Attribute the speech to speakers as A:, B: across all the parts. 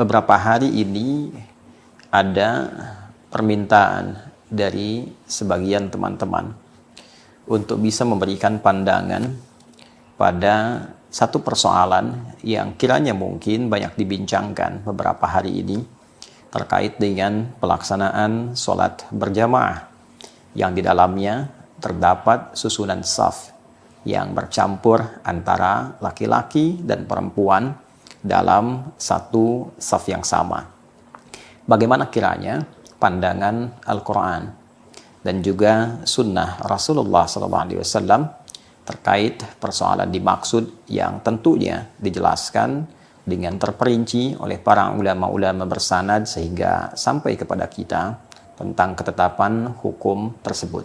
A: beberapa hari ini ada permintaan dari sebagian teman-teman untuk bisa memberikan pandangan pada satu persoalan yang kiranya mungkin banyak dibincangkan beberapa hari ini terkait dengan pelaksanaan sholat berjamaah yang di dalamnya terdapat susunan saf yang bercampur antara laki-laki dan perempuan dalam satu saf yang sama. Bagaimana kiranya pandangan Al-Quran dan juga sunnah Rasulullah SAW terkait persoalan dimaksud yang tentunya dijelaskan dengan terperinci oleh para ulama-ulama bersanad sehingga sampai kepada kita tentang ketetapan hukum tersebut.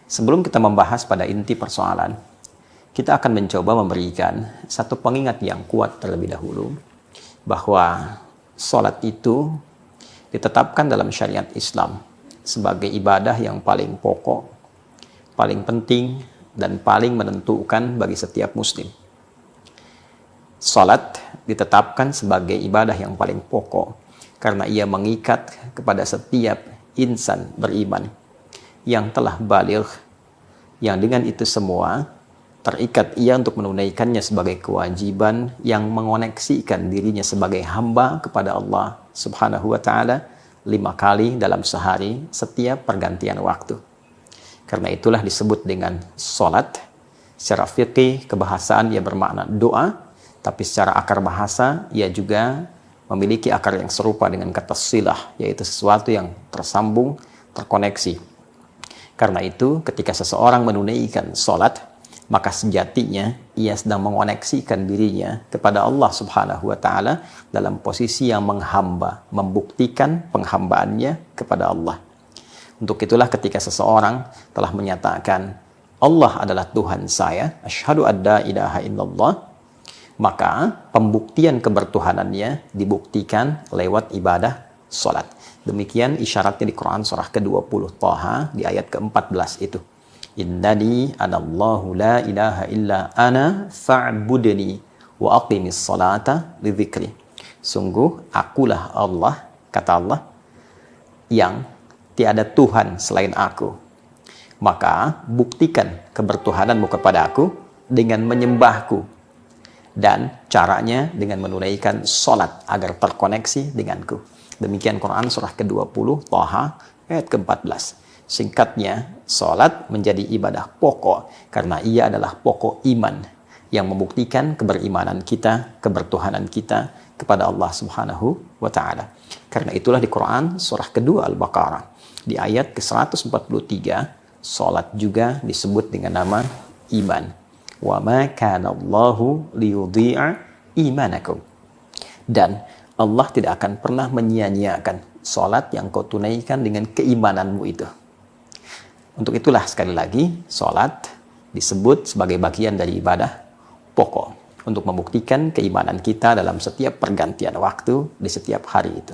A: Sebelum kita membahas pada inti persoalan, kita akan mencoba memberikan satu pengingat yang kuat terlebih dahulu bahwa sholat itu ditetapkan dalam syariat Islam sebagai ibadah yang paling pokok, paling penting, dan paling menentukan bagi setiap muslim. Salat ditetapkan sebagai ibadah yang paling pokok karena ia mengikat kepada setiap insan beriman yang telah baligh, yang dengan itu semua terikat ia untuk menunaikannya sebagai kewajiban yang mengoneksikan dirinya sebagai hamba kepada Allah Subhanahu wa Ta'ala 5 kali dalam sehari setiap pergantian waktu. Karena itulah disebut dengan sholat. Secara fikih, kebahasaan ia bermakna doa, tapi secara akar bahasa ia juga memiliki akar yang serupa dengan kata silah, yaitu sesuatu yang tersambung, terkoneksi. Karena itu, ketika seseorang menunaikan sholat, maka sejatinya ia sedang mengoneksikan dirinya kepada Allah Subhanahu wa Ta'ala dalam posisi yang menghamba, membuktikan penghambaannya kepada Allah. Untuk itulah ketika seseorang telah menyatakan Allah adalah Tuhan saya, asyhadu an la ilaha illallah, maka pembuktian kebertuhanannya dibuktikan lewat ibadah salat. Demikian isyaratnya di Quran surah ke-20 Thaha di ayat ke-14 itu. Innani anallahu la ilaha illa ana fa'budni wa aqimis salata lidzikri. Sungguh akulah Allah, kata Allah, yang tiada Tuhan selain aku. Maka buktikan kebertuhananmu kepada aku dengan menyembahku. Dan caranya dengan menunaikan sholat agar terkoneksi denganku. Demikian Quran surah ke-20 Thaha ayat ke-14. Singkatnya, sholat menjadi ibadah pokok karena ia adalah pokok iman yang membuktikan keberimanan kita, kebertuhanan kita kepada Allah Subhanahu wa Ta'ala. Karena itulah di Quran surah kedua Al-Baqarah di ayat ke-143, sholat juga disebut dengan nama iman. Wa ma kana Allahu liyudhi'a imanakum. Dan Allah tidak akan pernah menyia-nyiakan sholat yang kau tunaikan dengan keimananmu itu. Untuk itulah sekali lagi, sholat disebut sebagai bagian dari ibadah pokok untuk membuktikan keimanan kita dalam setiap pergantian waktu di setiap hari itu.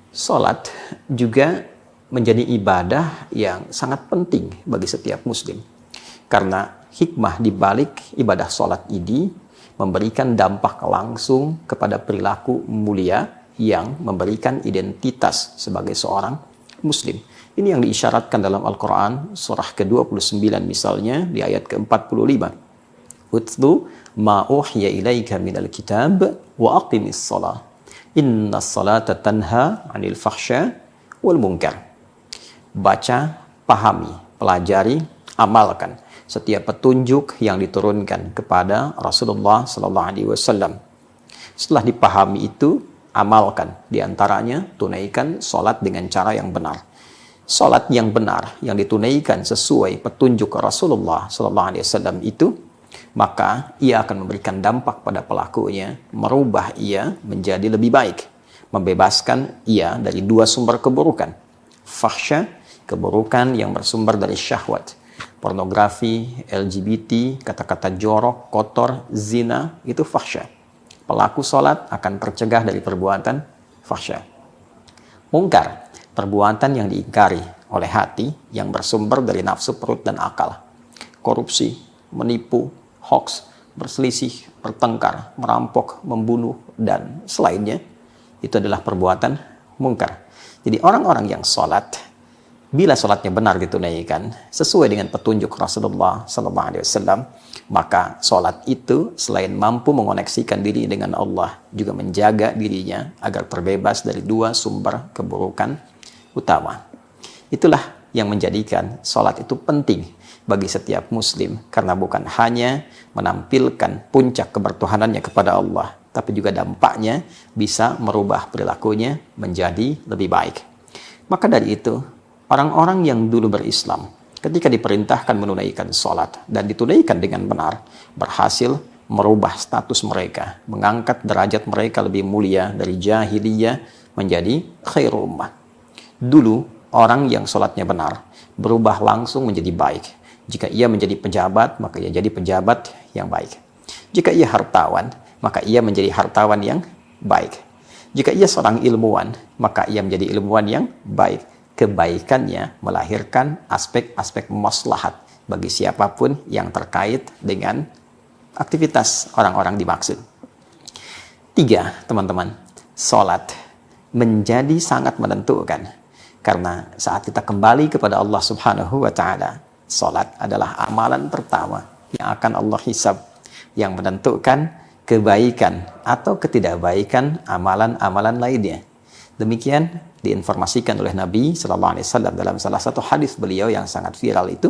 A: Sholat juga menjadi ibadah yang sangat penting bagi setiap muslim. Karena hikmah di balik ibadah sholat ini memberikan dampak langsung kepada perilaku mulia yang memberikan identitas sebagai seorang muslim. Ini yang diisyaratkan dalam Al-Quran surah ke-29 misalnya di ayat ke-45. Utlu ma uhiya ilaika minal kitab wa aqimis salah. Inna salata tanha 'anil fahsya wal munkar. Baca, pahami, pelajari, amalkan setiap petunjuk yang diturunkan kepada Rasulullah SAW. Setelah dipahami itu, amalkan. Di antaranya, tunaikan sholat dengan cara yang benar. Sholat yang benar yang ditunaikan sesuai petunjuk Rasulullah SAW itu, maka ia akan memberikan dampak pada pelakunya, merubah ia menjadi lebih baik, membebaskan ia dari 2 sumber keburukan. Fahsya, keburukan yang bersumber dari syahwat, pornografi, LGBT, kata-kata jorok, kotor, zina, itu fahsya. Pelaku sholat akan tercegah dari perbuatan fahsya. Mungkar, perbuatan yang diingkari oleh hati yang bersumber dari nafsu perut dan akal. Korupsi, menipu, hoax, berselisih, bertengkar, merampok, membunuh, dan selainnya, itu adalah perbuatan mungkar. Jadi orang-orang yang sholat, bila sholatnya benar ditunaikan sesuai dengan petunjuk Rasulullah SAW, maka sholat itu selain mampu mengoneksikan diri dengan Allah, juga menjaga dirinya agar terbebas dari dua sumber keburukan utama. Itulah yang menjadikan sholat itu penting bagi setiap muslim, karena bukan hanya menampilkan puncak kebertuhanannya kepada Allah, tapi juga dampaknya bisa merubah perilakunya menjadi lebih baik. Maka dari itu, orang-orang yang dulu berislam, ketika diperintahkan menunaikan sholat dan ditunaikan dengan benar, berhasil merubah status mereka, mengangkat derajat mereka lebih mulia dari jahiliyah menjadi khairul ummah. Dulu, orang yang sholatnya benar berubah langsung menjadi baik. Jika ia menjadi pejabat, maka ia jadi pejabat yang baik. Jika ia hartawan, maka ia menjadi hartawan yang baik. Jika ia seorang ilmuwan, maka ia menjadi ilmuwan yang baik. Kebaikannya melahirkan aspek-aspek maslahat bagi siapapun yang terkait dengan aktivitas orang-orang dimaksud. 3, teman-teman, sholat menjadi sangat menentukan, karena saat kita kembali kepada Allah Subhanahu wa Ta'ala, sholat adalah amalan pertama yang akan Allah hisab, yang menentukan kebaikan atau ketidakbaikan amalan-amalan lainnya. Demikian diinformasikan oleh Nabi SAW dalam salah satu hadis beliau yang sangat viral itu,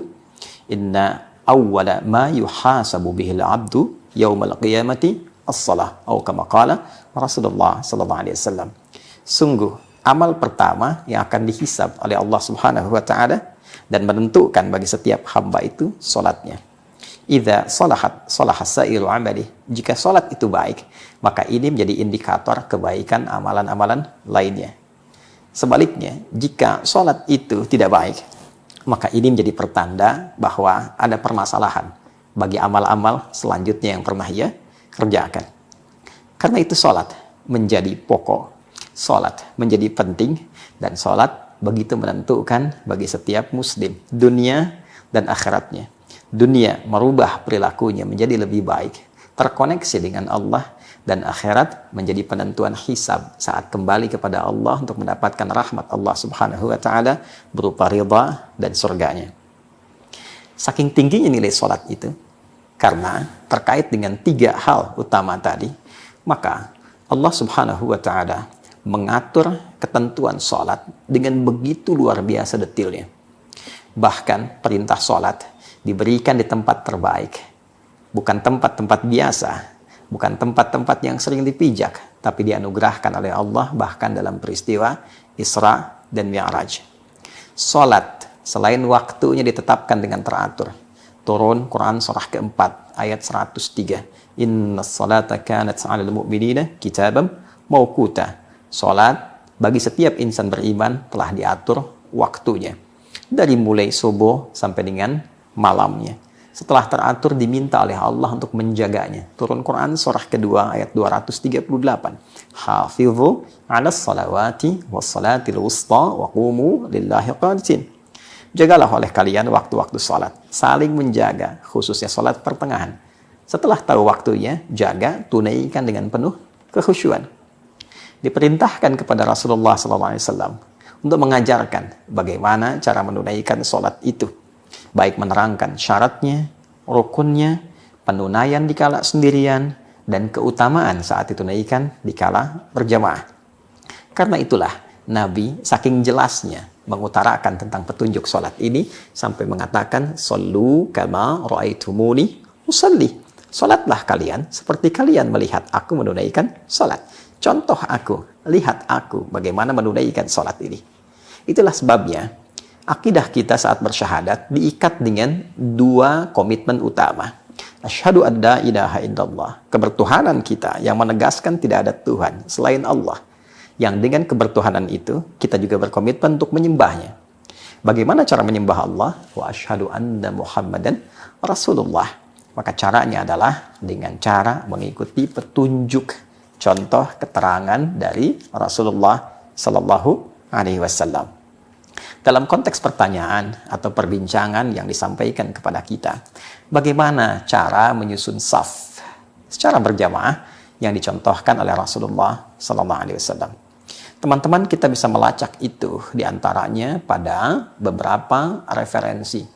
A: inna awwala ma yuhasabu bihil abdu yaumal qiyamati as-salah, atau kama qala Rasulullah SAW. Sungguh amal pertama yang akan dihisab oleh Allah Subhanahu wa Ta'ala dan menentukan bagi setiap hamba itu salatnya. Idza salahat salahas sairu amali. Jika salat itu baik, maka ini menjadi indikator kebaikan amalan-amalan lainnya. Sebaliknya, jika salat itu tidak baik, maka ini menjadi pertanda bahwa ada permasalahan bagi amal-amal selanjutnya yang pernah ia kerjakan. Karena itu salat menjadi pokok, salat menjadi penting, dan salat begitu menentukan bagi setiap muslim, dunia dan akhiratnya. Dunia merubah perilakunya menjadi lebih baik, terkoneksi dengan Allah, dan akhirat menjadi penentuan hisab saat kembali kepada Allah untuk mendapatkan rahmat Allah Subhanahu wa Ta'ala berupa ridha dan surganya. Saking tingginya nilai sholat itu, karena terkait dengan 3 hal utama tadi, maka Allah Subhanahu wa Ta'ala mengatur ketentuan sholat dengan begitu luar biasa detailnya. Bahkan perintah sholat diberikan di tempat terbaik, bukan tempat-tempat biasa, bukan tempat-tempat yang sering dipijak, tapi dianugerahkan oleh Allah bahkan dalam peristiwa Isra dan Mi'raj. Sholat selain waktunya ditetapkan dengan teratur. Turun Quran surah keempat ayat 103, inna salata kanat 'alal mu'minina kitabam mawquta. Salat bagi setiap insan beriman telah diatur waktunya, dari mulai subuh sampai dengan malamnya. Setelah teratur, diminta oleh Allah untuk menjaganya. Turun Quran surah kedua ayat 238. Hafidhu 'alas salawati was salatil wusta wa qumu lillahi qanitin. Jagalah oleh kalian waktu-waktu salat, saling menjaga, khususnya salat pertengahan. Setelah tahu waktunya, jaga, tunaikan dengan penuh kekhusyuan. Diperintahkan kepada Rasulullah SAW untuk mengajarkan bagaimana cara menunaikan sholat itu, baik menerangkan syaratnya, rukunnya, penunaian dikala sendirian, dan keutamaan saat ditunaikan dikala berjamaah. Karena itulah Nabi saking jelasnya mengutarakan tentang petunjuk sholat ini sampai mengatakan, "Shollu kama ra'aitumuni usalli." Sholatlah kalian seperti kalian melihat aku menunaikan sholat. Contoh aku, lihat aku bagaimana menunaikan sholat ini. Itulah sebabnya akidah kita saat bersyahadat diikat dengan 2 komitmen utama. Asyhadu an la ilaha illallah, kebertuhanan kita yang menegaskan tidak ada Tuhan selain Allah. Yang dengan kebertuhanan itu kita juga berkomitmen untuk menyembahnya. Bagaimana cara menyembah Allah? Wa asyhadu anna Muhammadan Rasulullah. Maka caranya adalah dengan cara mengikuti petunjuk, contoh keterangan dari Rasulullah Sallallahu Alaihi Wasallam. Dalam konteks pertanyaan atau perbincangan yang disampaikan kepada kita, bagaimana cara menyusun saf? secara berjamaah yang dicontohkan oleh Rasulullah Sallallahu Alaihi Wasallam. Teman-teman, kita bisa melacak itu diantaranya pada beberapa referensi,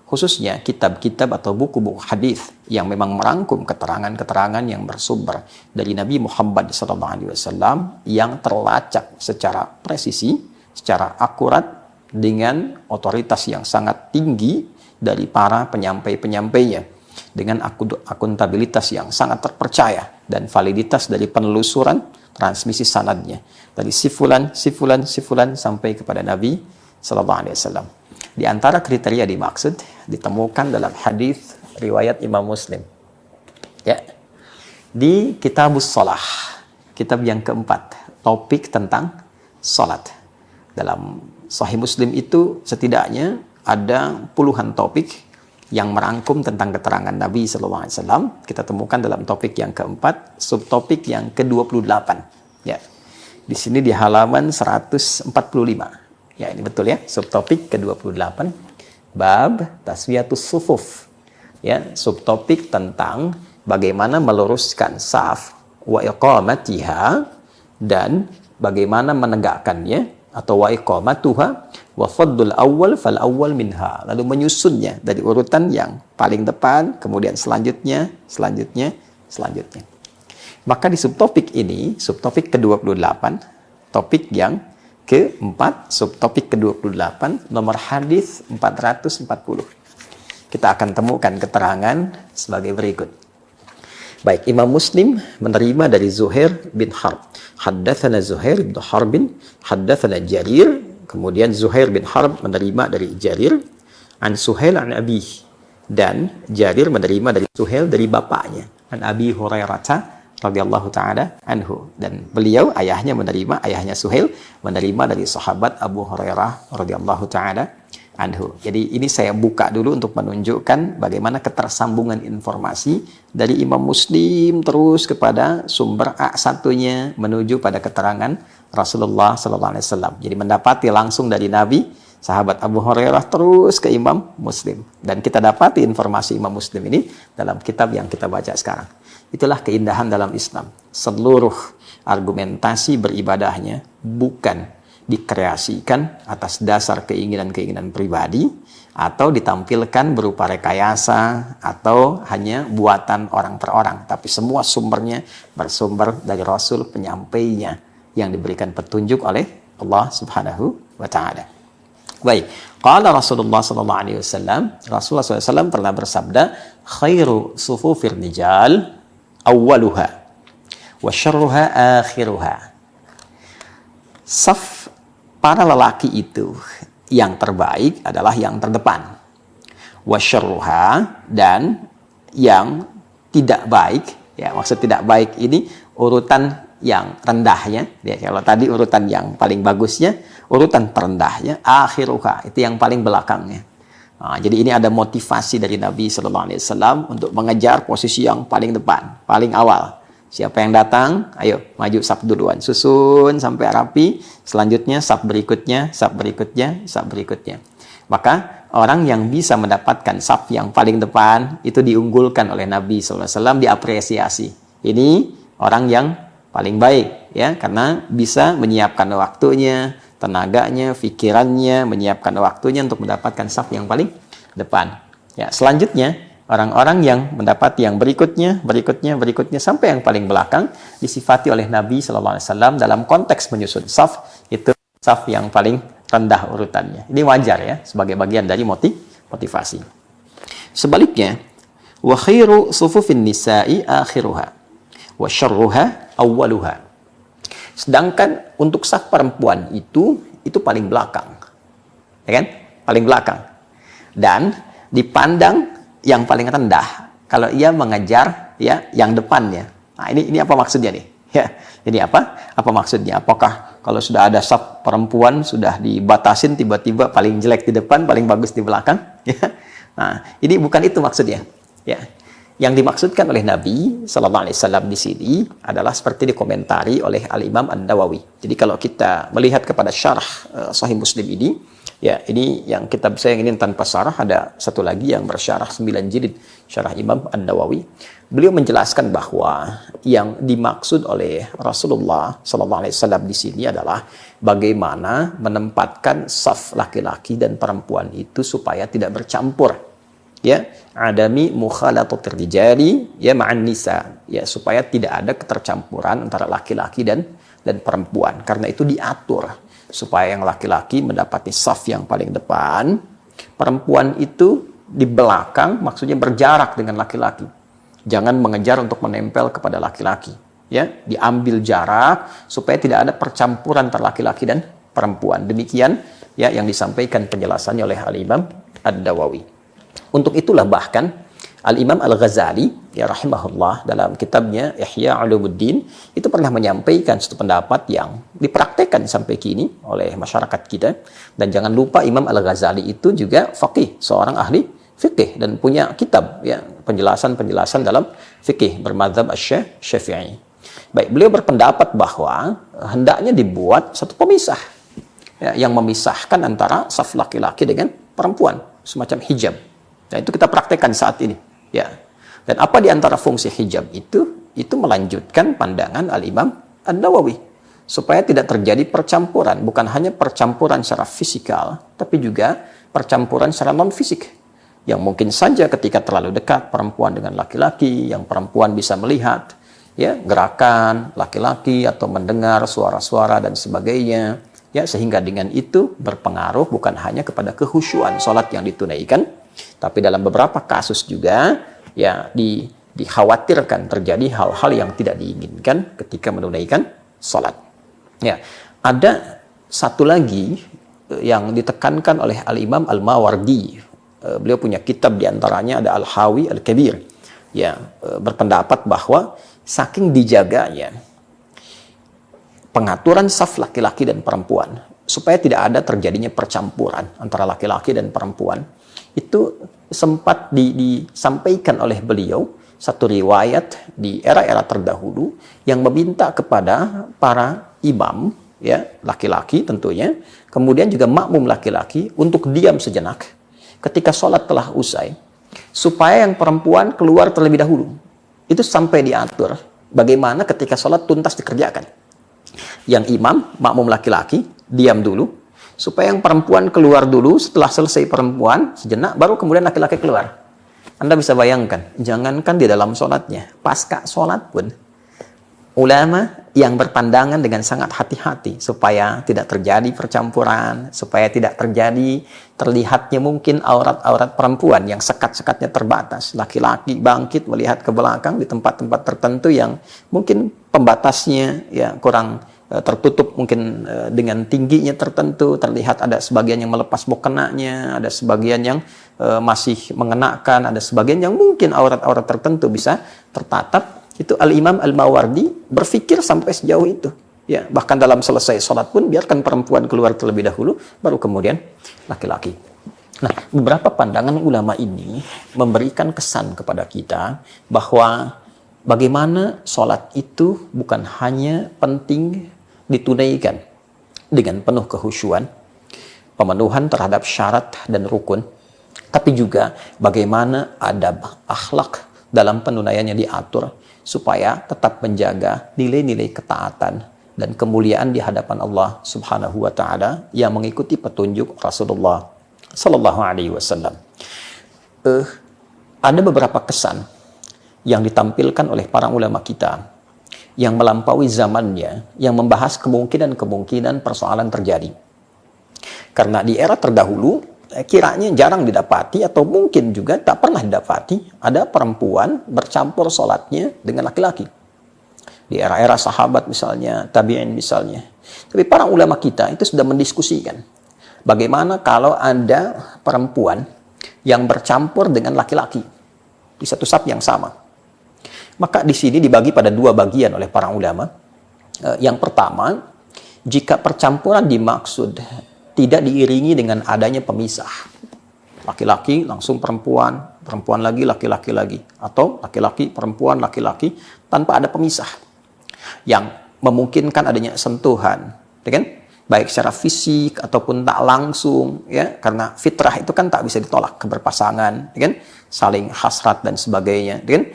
A: khususnya kitab-kitab atau buku-buku hadis yang memang merangkum keterangan-keterangan yang bersumber dari Nabi Muhammad SAW yang terlacak secara presisi, secara akurat, dengan otoritas yang sangat tinggi dari para penyampai-penyampainya, dengan akuntabilitas yang sangat terpercaya dan validitas dari penelusuran transmisi sanadnya dari sifulan sampai kepada Nabi Sallallahu Alaihi Wasallam. Di antara kriteria dimaksud ditemukan dalam hadis riwayat Imam Muslim. Ya. Di Kitabus Shalah, kitab yang keempat, topik tentang salat. Dalam Sahih Muslim itu setidaknya ada puluhan topik yang merangkum tentang keterangan Nabi Sallallahu Alaihi Wasallam. Kita temukan dalam topik yang keempat, subtopik yang ke-28. Ya. Di sini di halaman 145. Ya, ini betul ya, subtopik ke-28, bab taswiyatus sufuf. Ya, subtopik tentang bagaimana meluruskan saf wa iqamatiha dan bagaimana menegakkannya atau wa iqamatuha wa faddul awwal fal awwal minha. Lalu menyusunnya dari urutan yang paling depan, kemudian selanjutnya. Maka di subtopik ini, subtopik ke-28, topik yang keempat, subtopik ke-28, nomor hadis 440. Kita akan temukan keterangan sebagai berikut. Baik, Imam Muslim menerima dari Zuhair bin Harb. Haddatsana Zuhair bin Harbin, haddatsana Jarir. Kemudian Zuhair bin Harb menerima dari Jarir, an Suhail an Abi. Dan Jarir menerima dari Suhail dari bapaknya, an Abi Hurairah radhiyallahu ta'ala anhu. Dan beliau, ayahnya Suhail menerima dari sahabat Abu Hurairah radhiyallahu ta'ala anhu. Jadi ini saya buka dulu untuk menunjukkan bagaimana ketersambungan informasi dari Imam Muslim terus kepada sumber A1-nya menuju pada keterangan Rasulullah sallallahu alaihi wasallam. Jadi mendapati langsung dari Nabi, sahabat Abu Hurairah terus ke Imam Muslim. Dan kita dapati informasi Imam Muslim ini dalam kitab yang kita baca sekarang. Itulah keindahan dalam Islam. Seluruh argumentasi beribadahnya bukan dikreasikan atas dasar keinginan-keinginan pribadi atau ditampilkan berupa rekayasa atau hanya buatan orang per orang, tapi semua sumbernya bersumber dari Rasul penyampainya yang diberikan petunjuk oleh Allah Subhanahu wa taala. Baik, qala Rasulullah sallallahu alaihi wasallam, Rasulullah SAW pernah bersabda, khairu sufufir rijal awwaluha wa syarruha akhiruha. Saf para lelaki itu yang terbaik adalah yang terdepan. Wa syarruha, dan yang tidak baik, ya maksud tidak baik ini urutan yang rendahnya. Ya, kalau tadi urutan yang paling bagusnya, urutan terendahnya akhiruha, itu yang paling belakangnya. Nah, jadi ini ada motivasi dari Nabi Sallallahu Alaihi Wasallam untuk mengejar posisi yang paling depan, paling awal. Siapa yang datang, ayo maju saf duluan, susun sampai rapi. Selanjutnya saf berikutnya. Maka orang yang bisa mendapatkan saf yang paling depan itu diunggulkan oleh Nabi Sallallahu Alaihi Wasallam, diapresiasi. Ini orang yang paling baik, ya, karena bisa menyiapkan waktunya, tenaganya, pikirannya, menyiapkan waktunya untuk mendapatkan saf yang paling depan. Ya, selanjutnya orang-orang yang mendapati yang berikutnya sampai yang paling belakang disifati oleh Nabi Sallallahu Alaihi Wasallam dalam konteks menyusun saf itu saf yang paling rendah urutannya. Ini wajar ya, sebagai bagian dari motivasi. Sebaliknya, wa khairu sufufin nisa'i akhiruha wa syarruha awwaluha. Sedangkan untuk saf perempuan itu paling belakang. Ya kan? Paling belakang. Dan dipandang yang paling rendah kalau ia mengejar ya yang depannya. Nah, ini apa maksudnya nih? Ya, ini apa maksudnya? Apakah kalau sudah ada saf perempuan sudah dibatasin tiba-tiba paling jelek di depan, paling bagus di belakang? Ya. Nah, ini bukan itu maksudnya. Ya. Yang dimaksudkan oleh Nabi Sallallahu Alaihi Wasallam di sini adalah seperti dikomentari oleh Al-Imam An-Nawawi. Jadi kalau kita melihat kepada syarah Sahih Muslim ini, Ya, ini yang kitab saya yang ini tanpa syarah, ada satu lagi yang bersyarah 9 jilid, syarah Imam An-Nawawi. Beliau menjelaskan bahwa yang dimaksud oleh Rasulullah SAW di sini adalah bagaimana menempatkan saf laki-laki dan perempuan itu supaya tidak bercampur. Ya, adami mukhalatatir rijali ya ma'an nisa, ya, supaya tidak ada ketercampuran antara laki-laki dan perempuan. Karena itu diatur supaya yang laki-laki mendapati saf yang paling depan, perempuan itu di belakang, maksudnya berjarak dengan laki-laki. Jangan mengejar untuk menempel kepada laki-laki. Ya, diambil jarak supaya tidak ada percampuran antara laki-laki dan perempuan. Demikian ya yang disampaikan penjelasannya oleh Al-Imam Ad-Nawawi. Untuk itulah bahkan Al-Imam Al-Ghazali ya rahimahullah dalam kitabnya Ihya Ulumuddin itu pernah menyampaikan satu pendapat yang dipraktekkan sampai kini oleh masyarakat kita. Dan jangan lupa Imam Al-Ghazali itu juga faqih, seorang ahli fikih dan punya kitab ya penjelasan-penjelasan dalam fikih bermadzhab Asy-Syafi'i. Baik, beliau berpendapat bahwa hendaknya dibuat satu pemisah ya, yang memisahkan antara saf laki-laki dengan perempuan, semacam hijab. Nah, itu kita praktekkan saat ini. Ya. Dan apa di antara fungsi hijab itu melanjutkan pandangan Al-Imam An-Nawawi supaya tidak terjadi percampuran, bukan hanya percampuran secara fisikal, tapi juga percampuran secara non-fisik. Yang mungkin saja ketika terlalu dekat perempuan dengan laki-laki, yang perempuan bisa melihat ya gerakan laki-laki atau mendengar suara-suara dan sebagainya, ya, sehingga dengan itu berpengaruh bukan hanya kepada kekhusyuan salat yang ditunaikan, tapi dalam beberapa kasus juga ya dikhawatirkan terjadi hal-hal yang tidak diinginkan ketika menunaikan salat. Ya, ada satu lagi yang ditekankan oleh Al-Imam Al-Mawardi. Beliau punya kitab diantaranya ada Al-Hawi Al-Kabir. Ya, berpendapat bahwa saking dijaganya pengaturan saf laki-laki dan perempuan supaya tidak ada terjadinya percampuran antara laki-laki dan perempuan, itu sempat disampaikan oleh beliau satu riwayat di era-era terdahulu yang meminta kepada para imam ya laki-laki tentunya, kemudian juga makmum laki-laki untuk diam sejenak ketika sholat telah usai supaya yang perempuan keluar terlebih dahulu. Itu sampai diatur bagaimana ketika sholat tuntas dikerjakan, yang imam makmum laki-laki diam dulu supaya yang perempuan keluar dulu, setelah selesai perempuan sejenak baru kemudian laki-laki keluar. Anda bisa bayangkan, jangankan di dalam sholatnya, pasca sholat pun ulama yang berpandangan dengan sangat hati-hati supaya tidak terjadi percampuran, supaya tidak terjadi terlihatnya mungkin aurat-aurat perempuan yang sekat-sekatnya terbatas. Laki-laki bangkit melihat ke belakang di tempat-tempat tertentu yang mungkin pembatasnya ya kurang tertutup, mungkin dengan tingginya tertentu, terlihat ada sebagian yang melepas mokenanya, ada sebagian yang masih mengenakan, ada sebagian yang mungkin aurat-aurat tertentu bisa tertatap. Itu Al-Imam Al-Mawardi berpikir sampai sejauh itu. Ya, bahkan dalam selesai sholat pun biarkan perempuan keluar terlebih dahulu, baru kemudian laki-laki. Nah, beberapa pandangan ulama ini memberikan kesan kepada kita bahwa bagaimana sholat itu bukan hanya penting ditunaikan dengan penuh kekhusyuan, pemenuhan terhadap syarat dan rukun, tapi juga bagaimana adab akhlak dalam penunaiannya diatur supaya tetap menjaga nilai-nilai ketaatan dan kemuliaan di hadapan Allah Subhanahu wa taala yang mengikuti petunjuk Rasulullah sallallahu alaihi wasallam. Ada beberapa kesan yang ditampilkan oleh para ulama kita yang melampaui zamannya, yang membahas kemungkinan-kemungkinan persoalan terjadi. Karena di era terdahulu kiranya jarang didapati atau mungkin juga tak pernah didapati ada perempuan bercampur sholatnya dengan laki-laki. Di era-era sahabat misalnya, tabi'in misalnya. Tapi para ulama kita itu sudah mendiskusikan bagaimana kalau ada perempuan yang bercampur dengan laki-laki di satu saf yang sama. Maka di sini dibagi pada dua bagian oleh para ulama. Yang pertama, jika percampuran dimaksud tidak diiringi dengan adanya pemisah. Laki-laki langsung perempuan, perempuan lagi laki-laki lagi, atau laki-laki perempuan laki-laki tanpa ada pemisah. Yang memungkinkan adanya sentuhan, kan? baik secara fisik ataupun tak langsung, ya, karena fitrah itu kan tak bisa ditolak, keberpasangan, ya kan, saling hasrat dan sebagainya, ya kan.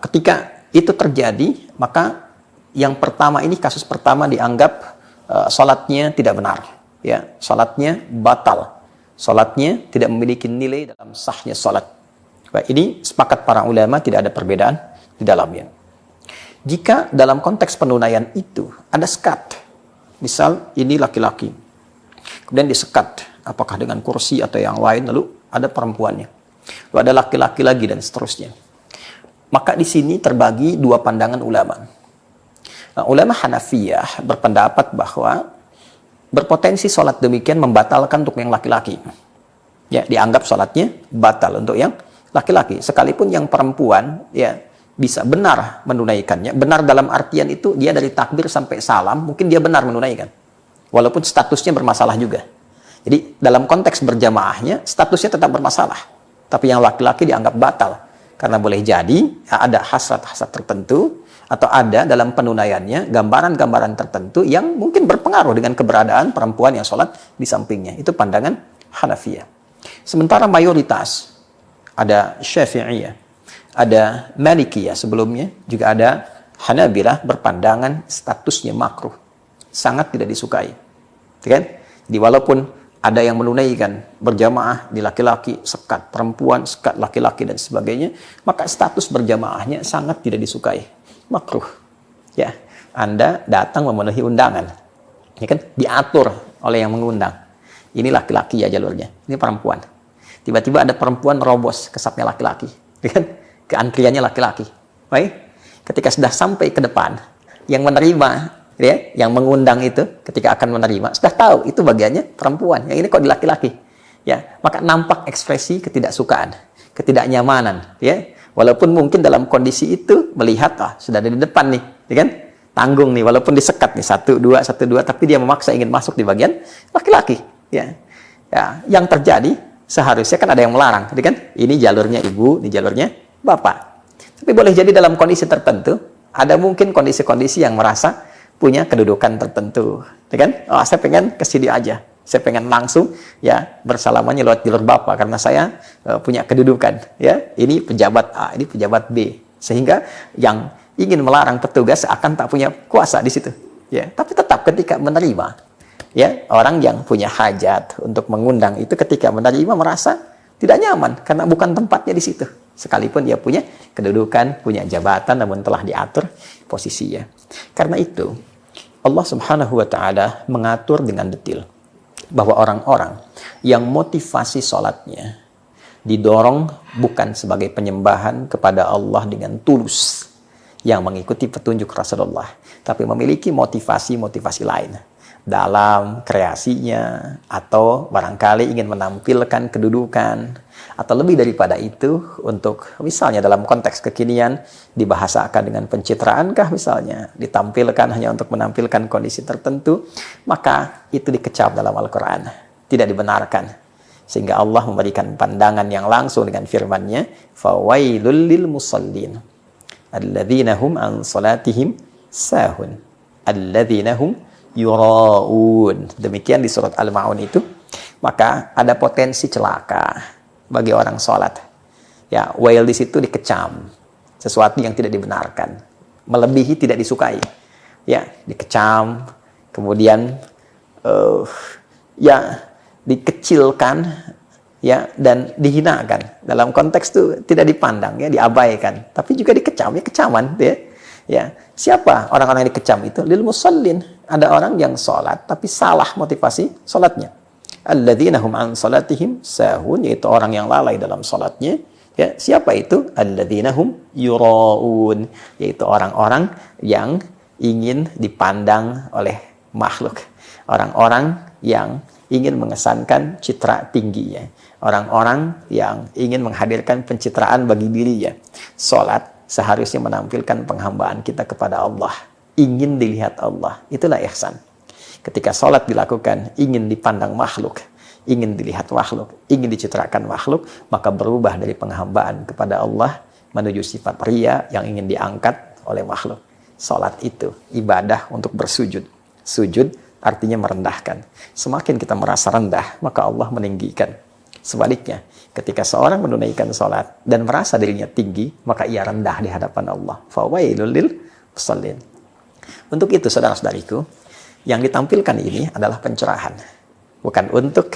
A: Ketika itu terjadi, maka yang pertama ini, kasus pertama dianggap salatnya tidak benar, ya, salatnya batal, salatnya tidak memiliki nilai dalam sahnya salat. Ini sepakat para ulama, tidak ada perbedaan di dalamnya. Jika dalam konteks penunaian itu ada sekat, misal ini laki-laki, kemudian disekat, apakah dengan kursi atau yang lain, lalu ada perempuannya, lalu ada laki-laki lagi dan seterusnya. Maka di sini terbagi dua pandangan ulama. Nah, ulama Hanafiyah berpendapat bahwa berpotensi sholat demikian membatalkan untuk yang laki-laki. Ya, dianggap sholatnya batal untuk yang laki-laki. Sekalipun yang perempuan, ya, bisa benar menunaikannya. Benar dalam artian itu dia dari takbir sampai salam, mungkin dia benar menunaikan. Walaupun statusnya bermasalah juga. Jadi dalam konteks berjamaahnya, statusnya tetap bermasalah. Tapi yang laki-laki dianggap batal. Karena boleh jadi ada hasrat-hasrat tertentu, atau ada dalam penunaiannya gambaran-gambaran tertentu yang mungkin berpengaruh dengan keberadaan perempuan yang sholat di sampingnya. Itu pandangan Hanafiyah. Sementara mayoritas, ada Syafi'iyah, ada Malikiyah sebelumnya, juga ada Hanabilah berpandangan statusnya makruh, sangat tidak disukai, kan? Jadi walaupun ada yang menunaikan berjamaah di laki-laki, sekat perempuan, sekat laki-laki dan sebagainya, maka status berjamaahnya sangat tidak disukai, makruh. Ya, Anda datang memenuhi undangan, ya kan? Diatur oleh yang mengundang. Ini laki-laki ya jalurnya, ini perempuan. Tiba-tiba ada perempuan nerobos ke sapnya laki-laki, ya kan? Ke antriannya laki-laki. Baik, ketika sudah sampai ke depan, yang menerima, ya, yang mengundang itu ketika akan menerima sudah tahu itu bagiannya perempuan, yang ini kok di laki-laki, ya, maka nampak ekspresi ketidaksukaan, ketidaknyamanan, ya, walaupun mungkin dalam kondisi itu melihat sudah ada di depan nih, ya kan, tanggung nih, walaupun disekat nih 1, 2, tapi dia memaksa ingin masuk di bagian laki-laki, ya, yang terjadi seharusnya kan ada yang melarang, ya kan, ini jalurnya ibu, ini jalurnya bapak. Tapi boleh jadi dalam kondisi tertentu ada mungkin kondisi-kondisi yang merasa punya kedudukan tertentu, ya kan? Oh, saya pengen ke sini aja, saya pengen langsung, ya, bersalamannya lewat jalur bapak karena saya punya kedudukan, ya. Ini pejabat A, ini pejabat B, sehingga yang ingin melarang petugas akan tak punya kuasa di situ, ya. Tapi tetap ketika menerima, ya, orang yang punya hajat untuk mengundang itu ketika menerima merasa tidak nyaman karena bukan tempatnya di situ. Sekalipun dia punya kedudukan, punya jabatan, namun telah diatur posisinya. Karena itu, Allah Subhanahu wa Ta'ala mengatur dengan detail bahwa orang-orang yang motivasi sholatnya didorong bukan sebagai penyembahan kepada Allah dengan tulus yang mengikuti petunjuk Rasulullah, tapi memiliki motivasi-motivasi lain dalam kreasinya, atau barangkali ingin menampilkan kedudukan, atau lebih daripada itu untuk misalnya dalam konteks kekinian dibahasakan dengan pencitraankah, misalnya ditampilkan hanya untuk menampilkan kondisi tertentu, maka itu dikecap dalam Al-Quran, tidak dibenarkan. Sehingga Allah memberikan pandangan yang langsung dengan firman-Nya, fawailul lil musallin alladzina hum an salatihim sahun alladzina hum yura'un. Demikian di surat Al-Ma'un itu. Maka ada potensi celaka bagi orang sholat. Ya, wail di situ dikecam, sesuatu yang tidak dibenarkan, melebihi tidak disukai. Ya, dikecam, kemudian ya dikecilkan, ya, dan dihinakan. Dalam konteks itu tidak dipandang, ya, diabaikan, tapi juga dikecam, ya, kecaman, ya. Ya, siapa orang-orang yang dikecam itu? Lil musallin, ada orang yang sholat tapi salah motivasi sholatnya. Alladzina hum an salatihim sahun, yaitu orang yang lalai dalam sholatnya. Ya, siapa itu? Alladzina hum yura'un, yaitu orang-orang yang ingin dipandang oleh makhluk, orang-orang yang ingin mengesankan citra tingginya, orang-orang yang ingin menghadirkan pencitraan bagi dirinya. Sholat seharusnya menampilkan penghambaan kita kepada Allah, ingin dilihat Allah, itulah ihsan. Ketika sholat dilakukan ingin dipandang makhluk, ingin dilihat makhluk, ingin dicitrakan makhluk, maka berubah dari penghambaan kepada Allah menuju sifat riya yang ingin diangkat oleh makhluk. Sholat itu ibadah untuk bersujud, sujud artinya merendahkan. Semakin kita merasa rendah, maka Allah meninggikan. Sebaliknya, ketika seorang menunaikan sholat dan merasa dirinya tinggi, maka ia rendah di hadapan Allah. Fawailul lil musallin. Untuk itu, saudara-saudariku, yang ditampilkan ini adalah pencerahan. Bukan untuk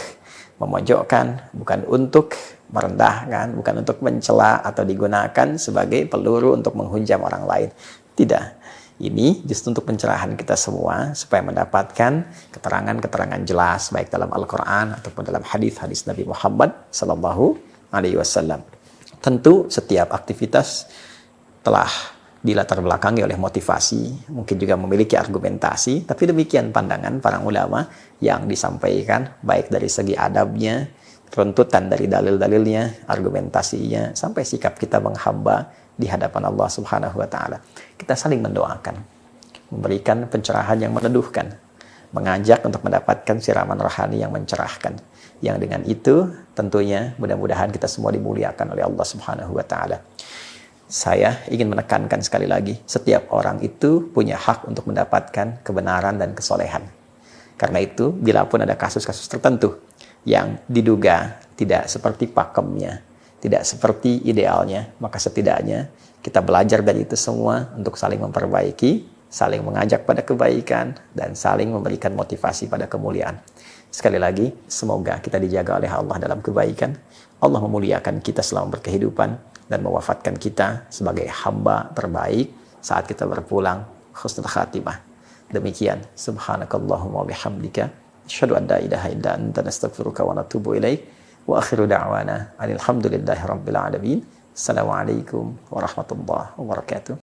A: memojokkan, bukan untuk merendahkan, bukan untuk mencela atau digunakan sebagai peluru untuk menghujam orang lain. Tidak. Ini justru untuk pencerahan kita semua supaya mendapatkan keterangan-keterangan jelas baik dalam Al-Quran ataupun dalam hadis-hadis Nabi Muhammad Sallallahu Alaihi Wasallam. Tentu setiap aktivitas telah dilatar belakangi oleh motivasi, mungkin juga memiliki argumentasi, tapi demikian pandangan para ulama yang disampaikan baik dari segi adabnya, runtutan dari dalil-dalilnya, argumentasinya, sampai sikap kita menghamba di hadapan Allah Subhanahu wa Ta'ala. Kita saling mendoakan, memberikan pencerahan yang meneduhkan, mengajak untuk mendapatkan siraman rohani yang mencerahkan. Yang dengan itu tentunya mudah-mudahan kita semua dimuliakan oleh Allah Subhanahu wa Ta'ala. Saya ingin menekankan sekali lagi, setiap orang itu punya hak untuk mendapatkan kebenaran dan kesolehan. Karena itu, bila pun ada kasus-kasus tertentu yang diduga tidak seperti pakemnya, tidak seperti idealnya, maka setidaknya kita belajar dari itu semua untuk saling memperbaiki, saling mengajak pada kebaikan, dan saling memberikan motivasi pada kemuliaan. Sekali lagi, semoga kita dijaga oleh Allah dalam kebaikan. Allah memuliakan kita selama berkehidupan dan mewafatkan kita sebagai hamba terbaik saat kita berpulang husnul khatimah. Demikian, subhanakallahumma bihamdika, asyhadu an la ilaha illa anta, nastaghfiruka wa natubu ilaik. Wa akhiru da'wana alhamdulillahi rabbil alamin. Assalamualaikum warahmatullahi wabarakatuh.